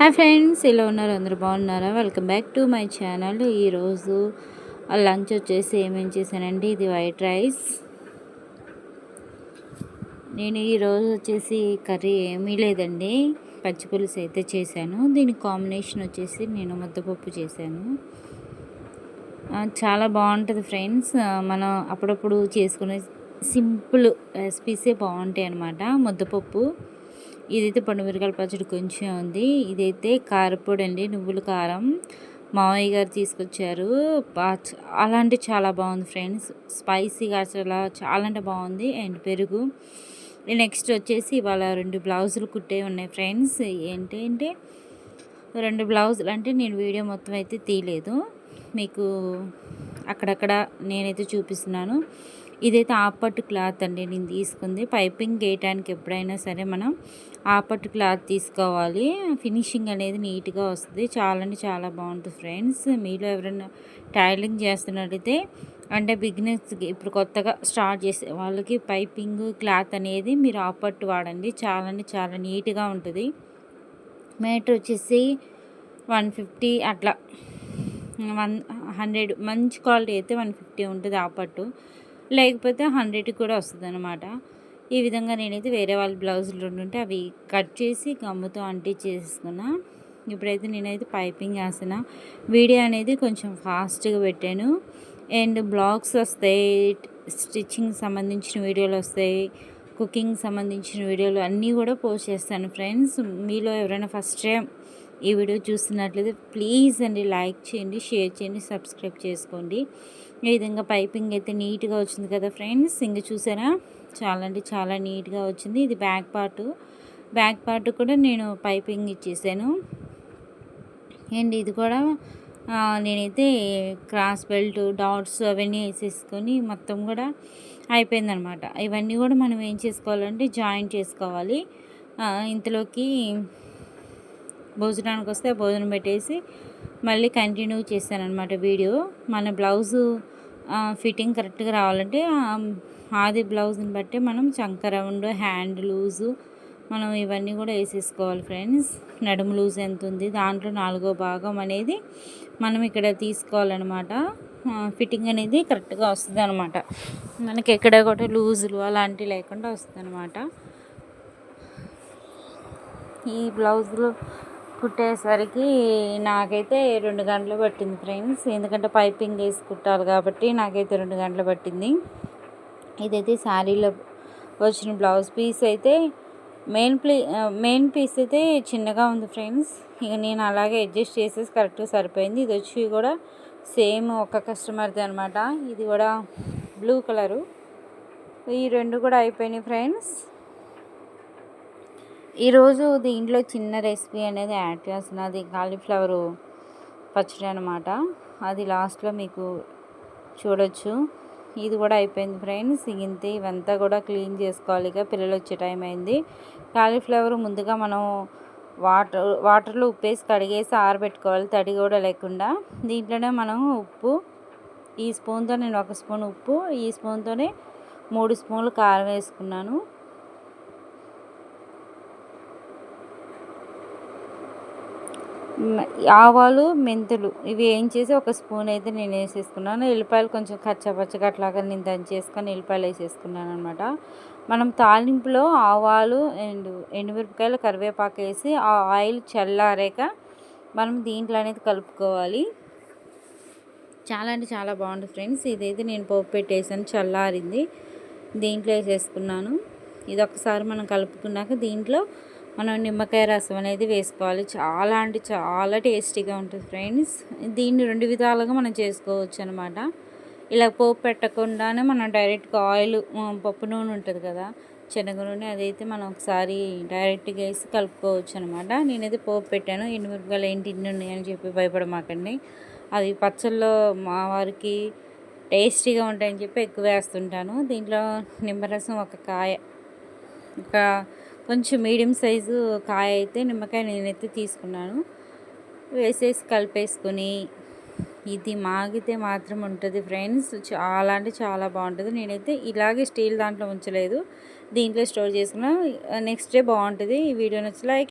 Hi friends, ఎలా ఉన్నారు? అందరూ బాగున్నారా? Welcome back to my channel. ఈరోజు లంచ్ వచ్చేసి ఏమేం చేశానంటే, ఇది వైట్ రైస్. నేను ఈరోజు వచ్చేసి కర్రీ ఏమీ లేదండి, పచ్చి పులుసు అయితే చేశాను. దీని కాంబినేషన్ వచ్చేసి నేను ముద్దపప్పు చేశాను. చాలా బాగుంటుంది ఫ్రెండ్స్. మనం అప్పుడప్పుడు చేసుకునే సింపుల్ రెసిపీసే బాగుంటాయి అన్నమాట. ముద్దపప్పు, ఇదైతే పండుమిరకాయల పచ్చడి కొంచెం ఉంది. ఇదైతే కారపొడి అండి, నువ్వుల కారం. మామయ్య గారు తీసుకొచ్చారు. చాలా అంటే చాలా బాగుంది ఫ్రెండ్స్. స్పైసీగా అసలు చాలా అంటే బాగుంది. అండ్ పెరుగు. నెక్స్ట్ వచ్చేసి ఇవాళ 2 బ్లౌజులు కుట్టే ఉన్నాయి ఫ్రెండ్స్. ఏంటంటే 2 బ్లౌజులు అంటే నేను వీడియో మొత్తం అయితే తీయలేదు, మీకు అక్కడక్కడ నేనైతే చూపిస్తున్నాను. ఇదైతే ఆపట్టు క్లాత్ అండి నేను తీసుకుంది. పైపింగ్ వేయటానికి ఎప్పుడైనా సరే మనం ఆపట్టు క్లాత్ తీసుకోవాలి. ఫినిషింగ్ అనేది నీట్గా వస్తుంది. చాలా అంటే చాలా బాగుంటుంది ఫ్రెండ్స్. మీలో ఎవరైనా టైలరింగ్ చేస్తున్నట్టయితే, అంటే బిగినర్స్కి ఇప్పుడు కొత్తగా స్టార్ట్ చేసే వాళ్ళకి పైపింగ్ క్లాత్ అనేది మీరు ఆపట్టు వాడండి. చాలా అంటే చాలా నీట్గా ఉంటుంది. మీటర్ వచ్చేసి 150 అట్లా, 100 మంచి క్వాలిటీ అయితే 150 ఉంటుంది ఆపట్టు, లేకపోతే 100 కూడా వస్తుంది అనమాట. ఈ విధంగా నేనైతే వేరే వాళ్ళ బ్లౌజులు ఉంటే అవి కట్ చేసి గమ్ముతో అంటించేసుకున్నా. ఇప్పుడైతే నేనైతే పైపింగ్ వేసిన. వీడియో అనేది కొంచెం ఫాస్ట్గా పెట్టాను. అండ్ బ్లాగ్స్ వస్తాయి, స్టిచ్చింగ్ సంబంధించిన వీడియోలు వస్తాయి, కుకింగ్ సంబంధించిన వీడియోలు అన్నీ కూడా పోస్ట్ చేస్తాను ఫ్రెండ్స్. మీలో ఎవరైనా ఫస్ట్ టైం ఈ వీడియో చూస్తున్నట్లయితే ప్లీజ్ అండి లైక్ చేయండి, షేర్ చేయండి, సబ్స్క్రైబ్ చేసుకోండి. ఈ విధంగా పైపింగ్ అయితే నీట్గా వచ్చింది కదా ఫ్రెండ్స్. ఇంకా చూసారా, చాలా అంటే చాలా నీట్గా వచ్చింది. ఇది బ్యాక్ పార్ట్ కూడా నేను పైపింగ్ ఇచ్చేసాను. అండ్ ఇది కూడా నేనైతే క్రాస్ బెల్ట్, డాట్స్ అవన్నీ వేసేసుకొని మొత్తం కూడా అయిపోయిందనమాట. ఇవన్నీ కూడా మనం ఏం చేసుకోవాలంటే జాయిన్ చేసుకోవాలి. ఇంతలోకి భోజనానికి వస్తే భోజనం పెట్టేసి మళ్ళీ కంటిన్యూ చేశాను అనమాట వీడియో. మన బ్లౌజు ఫిట్టింగ్ కరెక్ట్గా రావాలంటే ఆది బ్లౌజ్ని బట్టి మనం చంక రౌండ్, హ్యాండ్ లూజు మనం ఇవన్నీ కూడా వేసేసుకోవాలి ఫ్రెండ్స్. నడుము లూజ్ ఎంత ఉంది, దాంట్లో 4వ భాగం అనేది మనం ఇక్కడ తీసుకోవాలన్నమాట. ఫిట్టింగ్ అనేది కరెక్ట్గా వస్తుంది అనమాట. మనకి ఎక్కడ కూడా లూజులు అలాంటివి లేకుండా వస్తుంది అనమాట. ఈ బ్లౌజులు కుట్టేసరికి నాకైతే 2 గంటలు పట్టింది ఫ్రెండ్స్. ఎందుకంటే పైపింగ్ వేసి కుట్టాలి కాబట్టి నాకైతే 2 గంటలు పట్టింది. ఇదైతే శారీలో వచ్చిన బ్లౌజ్ పీస్ అయితే మెయిన్ పీస్ అయితే చిన్నగా ఉంది ఫ్రెండ్స్. ఇక నేను అలాగే అడ్జస్ట్ చేసేసి కరెక్ట్గా సరిపోయింది. ఇది వచ్చి కూడా సేమ్ ఒక కస్టమర్ది అనమాట. ఇది కూడా బ్లూ కలరు. ఈ 2 కూడా అయిపోయినాయి ఫ్రెండ్స్. ఈరోజు దీంట్లో చిన్న రెసిపీ అనేది యాడ్ చేస్తున్నది, కాలీఫ్లవరు పచ్చడి అనమాట. అది లాస్ట్లో మీకు చూడొచ్చు. ఇది కూడా అయిపోయింది ఫ్రెండ్స్. ఇంతే, ఇవంతా కూడా క్లీన్ చేసుకోవాలి. ఇక పిల్లలు వచ్చే టైం అయింది. కాలీఫ్లవర్ ముందుగా మనం వాటర్లో ఉప్పేసి కడిగేసి ఆరబెట్టుకోవాలి, తడి కూడా లేకుండా. దీంట్లోనే మనం ఉప్పు, ఈ స్పూన్తో నేను 1 స్పూన్ ఉప్పు, ఈ స్పూన్తోనే 3 స్పూన్లు కారం వేసుకున్నాను. ఆవాలు, మెంతులు ఇవి వేయించేసి 1 స్పూన్ అయితే నేను వేసేసుకున్నాను. ఎల్లిపాయలు కొంచెం కచ్చపచ్చగా అట్లాగా నేను దంచేసుకొని ఎల్లిపాయలు వేసేసుకున్నాను అనమాట. మనం తాలింపులో ఆవాలు అండ్ ఎండుమిరపకాయలు, కరివేపాకు వేసి ఆ ఆయిల్ చల్లారాక మనం దీంట్లో అనేది కలుపుకోవాలి. చాలా అంటే చాలా బాగుంటుంది ఫ్రెండ్స్. ఇదైతే నేను పోపు పెట్టేసాను, చల్లారింది. దీంట్లో వేసేసుకున్నాను. ఇది ఒకసారి మనం కలుపుకున్నాక దీంట్లో మనం నిమ్మకాయ రసం అనేది వేసుకోవాలి. చాలా అంటే చాలా టేస్టీగా ఉంటుంది ఫ్రెండ్స్. దీన్ని 2 విధాలుగా మనం చేసుకోవచ్చు అనమాట. ఇలా పోపు పెట్టకుండానే మనం డైరెక్ట్గా ఆయిల్, పప్పు నూనె ఉంటుంది కదా, శనగ నూనె, అదైతే మనం ఒకసారి డైరెక్ట్గా వేసి కలుపుకోవచ్చు అనమాట. నేనైతే పోపు పెట్టాను. ఎండుమిరపకాయలు ఏంటి ఇన్ని ఉన్నాయని చెప్పి భయపడమాకండి. అవి పచ్చళ్ళలో మా వారికి టేస్టీగా ఉంటాయని చెప్పి ఎక్కువ వేస్తుంటాను. దీంట్లో నిమ్మరసం 1 కాయ, కొంచెం మీడియం సైజు కాయ అయితే నిమ్మకాయ నేనైతే తీసుకున్నాను. వేసేసి కలిపేసుకొని ఇది మాగితే మాత్రం ఉంటుంది ఫ్రెండ్స్. చాలా అంటే చాలా బాగుంటుంది. నేనైతే ఇలాగే స్టీల్ దాంట్లో ఉంచలేదు, దీంట్లో స్టోర్ చేసుకున్నా. నెక్స్ట్ డే బాగుంటుంది. ఈ వీడియో నచ్చి లైక్